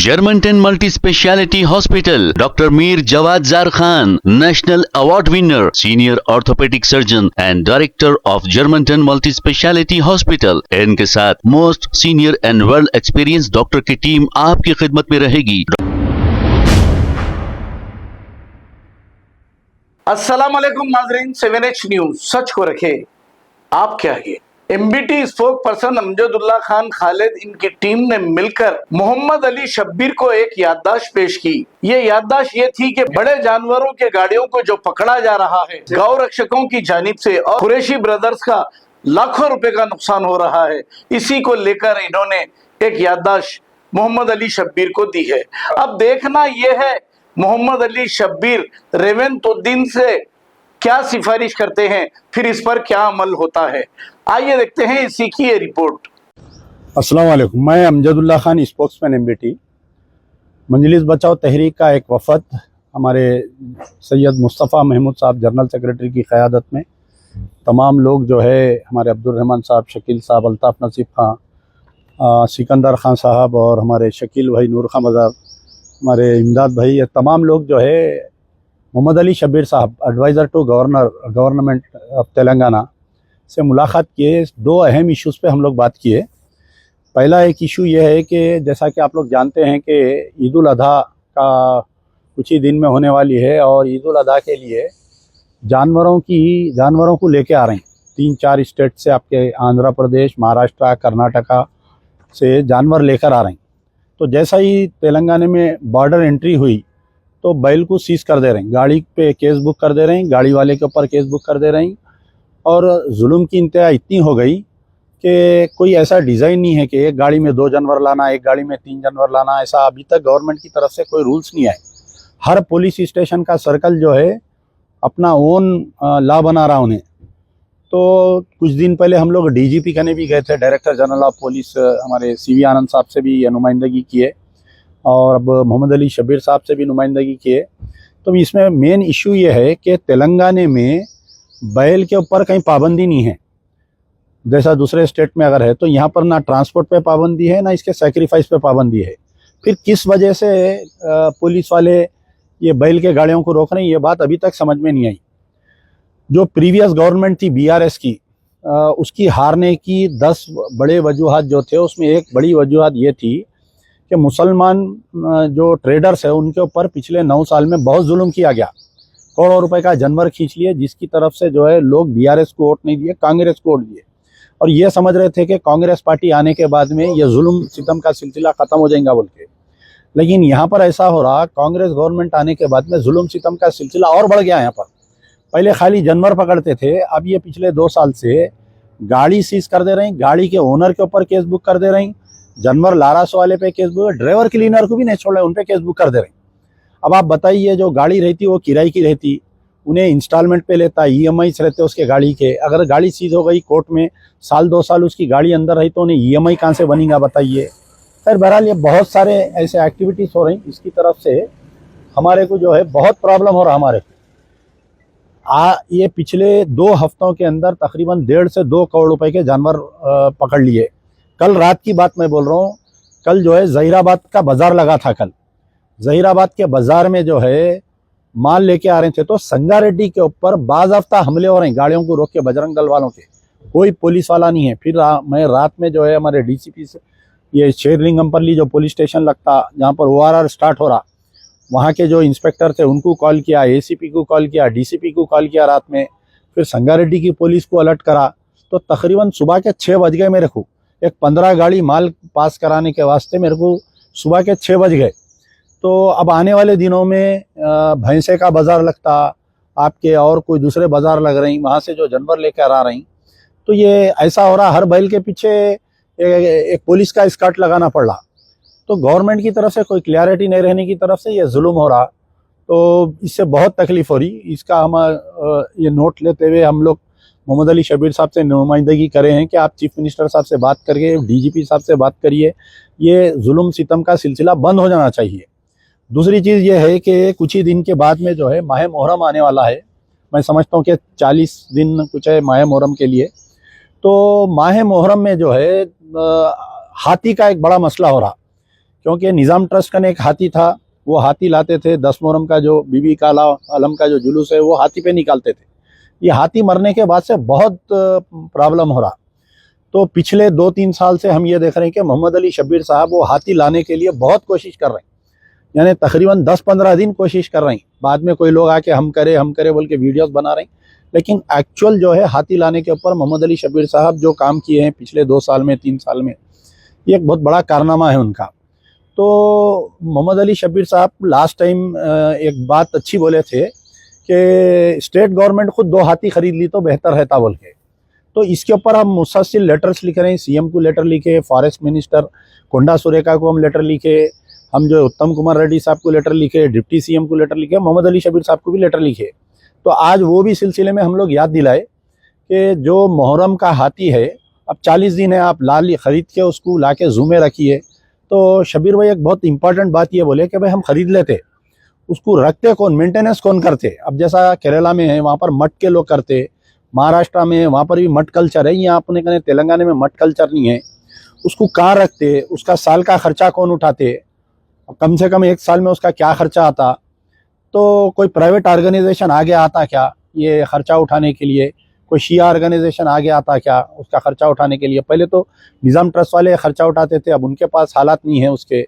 Germantown Multi Speciality Hospital, Dr. Mir Jawad Zar Khan, National Award winner, Senior Orthopedic Surgeon and Director of Germantown Multi Speciality Hospital। इनके साथ most senior and world experience doctor की team आपकी खिदमत में रहेगी। अस्सलाम वालेकुम नाज़रीन, 7H न्यूज सच को रखे आप क्या है। MBT spoke person Amjadullah Khan Khalid इनकी टीम ने मिलकर मोहम्मद अली शब्बीर को एक याददाश्त पेश की। ये याददाश्त ये थी कि बड़े जानवरों के गाड़ियों को जो पकड़ा जा रहा है गौ रक्षकों की जानिब से और कुरैशी ब्रदर्स का लाखों रुपए का नुकसान हो रहा है, इसी को लेकर इन्होंने एक याददाश्त मोहम्मद अली शब्बीर को दी है। अब देखना यह है मोहम्मद अली शब्बीर रेवंतुद्दीन से क्या सिफारिश करते हैं, फिर इस पर क्या अमल होता है। आइए देखते हैं इसी की ये रिपोर्ट। अस्सलाम वालेकुम, मैं अमजदुल्ला खान, स्पोक्समैन एमबीटी। मंजलिस बचाओ तहरीक का एक वफद हमारे सैयद मुस्तफ़ा महमूद साहब जनरल सेक्रेटरी की क़यादत में, तमाम लोग जो है हमारे अब्दुल रहमान साहब, शकील साहब, अल्ताफ़ नसीब खां, सिकंदर खान साहब और हमारे शकील भाई, नूर खां मज़ार, हमारे इमदाद भाई, ये तमाम लोग जो है मोहम्मद अली शब्बीर साहब adviser to government of Telangana से मुलाकात किए। दो अहम इश्यूज़ पे हम लोग बात किए। पहला एक इशू ये है कि जैसा कि आप लोग जानते हैं कि ईद उल अधा का कुछ ही दिन में होने वाली है और ईद उल अधा के लिए जानवरों को लेके आ रहे हैं 3-4 स्टेट से, आपके आंध्र प्रदेश, महाराष्ट्र, कर्नाटका से जानवर लेकर आ रहे हैं। तो जैसा ही तेलंगाना में बॉर्डर एंट्री हुई तो बैल को सीज कर दे रहे हैं, गाड़ी पे केस बुक कर दे रहे हैं, गाड़ी वाले के ऊपर केस बुक कर दे रहे हैं। और जुल्म की इंतहा इतनी हो गई कि कोई ऐसा डिज़ाइन नहीं है कि एक गाड़ी में 2 जानवर लाना, एक गाड़ी में 3 जानवर लाना, ऐसा अभी तक गवर्नमेंट की तरफ से कोई रूल्स नहीं आए। हर पुलिस स्टेशन का सर्कल जो है अपना ओन लॉ बना रहा उन्हें। तो कुछ दिन पहले हम लोग डीजीपी कने भी गए थे, डायरेक्टर जनरल ऑफ पुलिस हमारे सीवी आनंद साहब से भी नुमाइंदगी किए और अब मोहम्मद अली शब्बीर साहब से भी नुमाइंदगी किए। तो इसमें मेन इशू ये है कि तेलंगाना में बैल के ऊपर कहीं पाबंदी नहीं है, जैसा दूसरे स्टेट में अगर है। तो यहाँ पर ना ट्रांसपोर्ट पे पाबंदी है, ना इसके सैक्रिफाइस पे पाबंदी है। फिर किस वजह से पुलिस वाले ये बैल के गाड़ियों को रोक रहे हैं, ये बात अभी तक समझ में नहीं आई। जो प्रीवियस गवर्नमेंट थी बीआरएस की, उसकी हारने की 10 बड़े वजूहात जो थे, उसमें एक बड़ी वजूहात ये थी कि मुसलमान जो ट्रेडर्स है उनके ऊपर पिछले 9 साल में बहुत जुल्म किया गया। करोड़ों रुपए का जानवर खींच लिए, जिसकी तरफ से जो है लोग बीआरएस को वोट नहीं दिए, कांग्रेस को वोट दिए और ये समझ रहे थे कि कांग्रेस पार्टी आने के बाद में ये जुल्म सितम का सिलसिला ख़त्म हो जाएगा बोल के। लेकिन यहाँ पर ऐसा हो रहा, कांग्रेस गवर्नमेंट आने के बाद में जुल्म सितम का सिलसिला और बढ़ गया। यहाँ पर पहले खाली जानवर पकड़ते थे, अब ये पिछले 2 साल से गाड़ी सीज कर दे रहे हैं, गाड़ी के ओनर के ऊपर केस बुक कर दे रहे हैं, जानवर लारास वाले पे केस बुक, ड्राइवर क्लीनर को भी नहीं छोड़ रहे, उन पे केस बुक कर दे रहे हैं। अब आप बताइए, जो गाड़ी रहती वो किराए की रहती, उन्हें इंस्टॉलमेंट पे लेता, ईएमआईस रहते उसके गाड़ी के। अगर गाड़ी सीज हो गई कोर्ट में, 1-2 साल उसकी गाड़ी अंदर रही तो उन्हें ईएमआई कहाँ से बनेगा बताइए। खैर बहरहाल ये बहुत सारे ऐसे एक्टिविटीज़ हो रही, इसकी तरफ से हमारे को जो है बहुत प्रॉब्लम हो रहा। हमारे ये पिछले 2 हफ्तों के अंदर तकरीबन 1.5 से 2 करोड़ रुपए के जानवर पकड़ लिए। कल रात की बात मैं बोल रहा हूँ, कल जो है ज़हीराबाद का बाज़ार लगा था। कल ज़हीराबाद के बाज़ार में जो है माल लेके आ रहे थे, तो संगारेड्डी के ऊपर बाज़ाफ्ता हमले हो रहे हैं, गाड़ियों को रोक के बजरंग दल वालों के। कोई पुलिस वाला नहीं है। फिर मैं रात में जो है हमारे डीसीपी से, ये शेरलिंगमपल्ली जो पुलिस स्टेशन लगता जहाँ पर ORR स्टार्ट हो रहा, वहाँ के जो इंस्पेक्टर थे उनको कॉल किया, एसीपी को कॉल किया, डीसीपी को कॉल किया रात में, फिर संगारेड्डी की पुलिस को अलर्ट करा। तो तकरीबन सुबह के 6 बज गए मेरे को। एक 15 गाड़ी माल पास कराने के वास्ते मेरे को सुबह के 6 बज गए। तो अब आने वाले दिनों में भैंसे का बाज़ार लगता, आपके और कोई दूसरे बाज़ार लग रही, वहाँ से जो जानवर लेकर आ रही। तो ये ऐसा हो रहा, हर बैल के पीछे एक पुलिस का स्कर्ट लगाना पड़ रहा। तो गवर्नमेंट की तरफ से कोई क्लियरिटी नहीं रहने की तरफ से ये जुल्म हो रहा। तो इससे बहुत तकलीफ हो रही। इसका हम ये नोट लेते हुए हम लोग मोहम्मद अली शब्बीर साहब से नुमाइंदगी करे हैं कि आप चीफ मिनिस्टर साहब से बात करिए, डीजीपी साहब से बात करिए, ये जुल्म सितम का सिलसिला बंद हो जाना चाहिए। दूसरी चीज़ ये है कि कुछ ही दिन के बाद में जो है माह मुहर्रम आने वाला है। मैं समझता हूँ कि 40 दिन कुछ है माह मुहर्रम के लिए। तो माह मुहर्रम में जो है हाथी का एक बड़ा मसला हो रहा क्योंकि निज़ाम ट्रस्ट का एक हाथी था, वो हाथी लाते थे, 10 मुहर्रम का जो बीबी का आलम का जो जुलूस है वो हाथी पे निकालते थे। ये हाथी मरने के बाद से बहुत प्रॉब्लम हो रहा। तो पिछले 2-3 साल से हम ये देख रहे हैं कि मोहम्मद अली शब्बीर साहब वो हाथी लाने के लिए बहुत कोशिश कर रहे हैं, यानी तकरीबन 10-15 दिन कोशिश कर रहे हैं। बाद में कोई लोग आके हम करे बोल के वीडियोस बना रहे हैं, लेकिन एक्चुअल जो है हाथी लाने के ऊपर मोहम्मद अली शब्बीर साहब जो काम किए हैं पिछले 2 साल में 3 साल में, ये एक बहुत बड़ा कारनामा है उनका। तो मोहम्मद अली शब्बीर साहब लास्ट टाइम एक बात अच्छी बोले थे कि स्टेट गवर्नमेंट खुद 2 हाथी खरीद ली तो बेहतर रहता बोल के। तो इसके ऊपर हम मुसलसल लेटर्स लिख रहे हैं, सीएम को लेटर लिखे, फॉरेस्ट मिनिस्टर कोंडा सुरेखा को हम लेटर लिखे, हम जो उत्तम कुमार रेड्डी साहब को लेटर लिखे, डिप्टी सीएम को लेटर लिखे, मोहम्मद अली शब्बीर साहब को भी लेटर लिखे। तो आज वो भी सिलसिले में हम लोग याद दिलाए कि जो मुहर्रम का हाथी है, अब 40 दिन है, आप लाल खरीद के उसको ला के जू में रखिए। तो शब्बीर भाई एक बहुत इंपॉर्टेंट बात ये बोले कि भाई हम खरीद लेते, उसको रखते कौन, मेंटेनेंस कौन करते। अब जैसा केरला में है वहाँ पर मठ के लोग करते, महाराष्ट्र में वहाँ पर भी मठ कल्चर है, यहाँ अपने कहने तेलंगाना में मठ कल्चर नहीं है। उसको कहाँ रखते, उसका साल का खर्चा कौन उठाते, कम से कम 1 साल में उसका क्या खर्चा आता। तो कोई प्राइवेट ऑर्गेनाइजेशन आगे आता क्या ये खर्चा उठाने के लिए, कोई शिया ऑर्गेनाइजेशन आगे आता क्या उसका खर्चा उठाने के लिए। पहले तो निज़ाम ट्रस्ट वाले खर्चा उठाते थे, अब उनके पास हालात नहीं है उसके।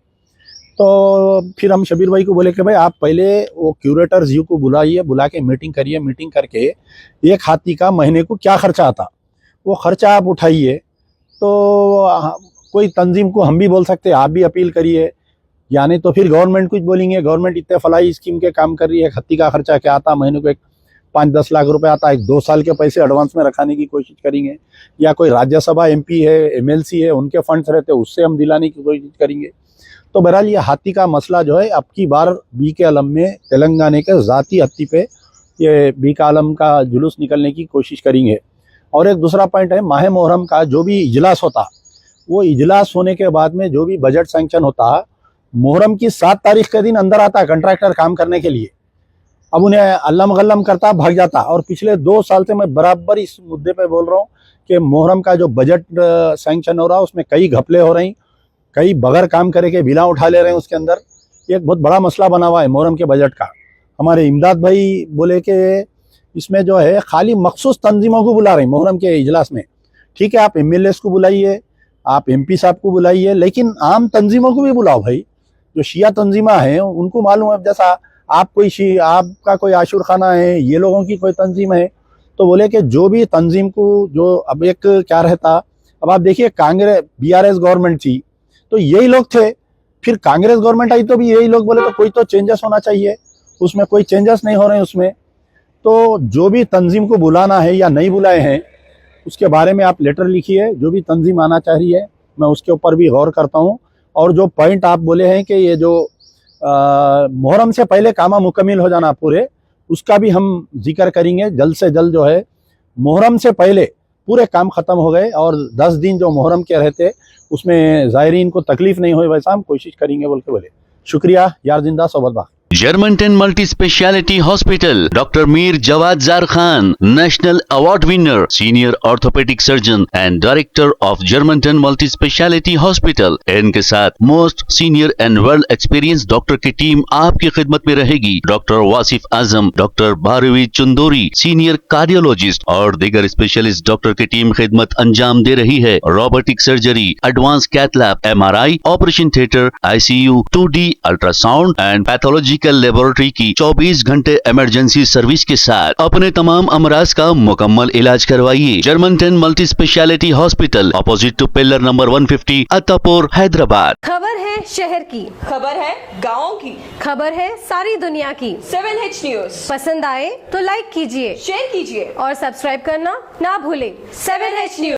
तो फिर हम शब्बीर भाई को बोले कि भाई आप पहले वो क्यूरेटर्स यू को बुलाइए, बुला के मीटिंग करिए, मीटिंग करके एक हाथी का महीने को क्या खर्चा आता वो खर्चा आप उठाइए। तो कोई तंजीम को हम भी बोल सकते हैं, आप भी अपील करिए, यानी तो फिर गवर्नमेंट कुछ बोलेंगे, गवर्नमेंट इतने फलाई स्कीम के काम कर रही है, हाथी का खर्चा क्या आता, महीने को 5-10 लाख रुपए आता है, 2 साल के पैसे एडवांस में रखाने की कोशिश करेंगे, या कोई राज्यसभा MP है, MLC है, उनके फंड्स रहते हैं उससे हम दिलाने की कोशिश करेंगे। तो बहरहाल ये हाथी का मसला जो है अब की बार BK आलम में तेलंगाना के ज़ाती हाथी पे ये BK आलम का जुलूस निकलने की कोशिश करेंगे। और एक दूसरा पॉइंट है, माह मुहर्रम का जो भी इजलास होता, वो इजलास होने के बाद में जो भी बजट सैंक्शन होता, मुहर्रम की 7 तारीख के दिन अंदर आता कंट्रैक्टर काम करने के लिए। अब उन्हें अल्लम गल्लम करता भाग जाता। और पिछले 2 साल से मैं बराबर इस मुद्दे पे बोल रहा हूँ कि मुहर्रम का जो बजट सैंक्शन हो रहा है उसमें कई घपले हो रही, कई बगैर काम करे के बिला उठा ले रहे हैं उसके अंदर। एक बहुत बड़ा मसला बना हुआ है मुहर्रम के बजट का। हमारे इमदाद भाई बोले कि इसमें जो है खाली मखसूस तंजीमों को बुला रहे हैं मुहर्रम के इजलास में। ठीक है, आप MLAs को बुलाइए, आप MP साहब को बुलाइए, लेकिन आम तंजीमों को भी बुलाओ भाई। जो शिया तंजीमा है उनको मालूम है, जैसा आप कोई आपका कोई आशुर खाना है, ये लोगों की कोई तंजीम है। तो बोले कि जो भी तंजीम को जो अब एक क्या रहता, अब आप देखिए कांग्रेस BRS गवर्नमेंट थी तो यही लोग थे, फिर कांग्रेस गवर्नमेंट आई तो भी यही लोग बोले, तो कोई तो चेंजेस होना चाहिए, उसमें कोई चेंजेस नहीं हो रहे हैं उसमें। तो जो भी तंजीम को बुलाना है या नहीं बुलाए हैं उसके बारे में आप लेटर लिखिए, जो भी तंजीम आना चाह रही है मैं उसके ऊपर भी गौर करता हूँ। और जो पॉइंट आप बोले हैं कि ये जो मुहर्रम से पहले काम मुकम्मल हो जाना पूरे, उसका भी हम जिक्र करेंगे जल्द से जल्द। जो है मुहर्रम से पहले पूरे काम खत्म हो गए और 10 दिन जो मुहर्रम के रहते उसमें ज़ायरीन को तकलीफ नहीं हुई, वैसा हम कोशिश करेंगे बोल के बोले। शुक्रिया, यार जिंदा सोबत बाग। Germantown Multi Speciality Hospital, Dr. Mir Jawad Zar Khan, National Award winner, Senior Orthopedic Surgeon and Director of Germantown Multi Speciality Hospital। इनके साथ most senior and well experience doctor की टीम आपकी खिदमत में रहेगी। Doctor Wasif Azam, doctor Bharvi Chandori, senior cardiologist और दीगर specialist doctor की टीम खिदमत अंजाम दे रही है। Robotic surgery, advance cath lab, MRI, operation theatre, ICU, 2D ultrasound and pathology laboratory की 24 घंटे इमरजेंसी सर्विस के साथ अपने तमाम अमराज का मुकम्मल इलाज करवाइए। Germanton multi speciality hospital, opposite to pillar number 150, Attapur, Hyderabad. खबर है शहर की, खबर है गाँव की, खबर है सारी दुनिया की। 7H न्यूज पसंद आए तो लाइक कीजिए, शेयर कीजिए और सब्सक्राइब करना ना भूलें। 7H news.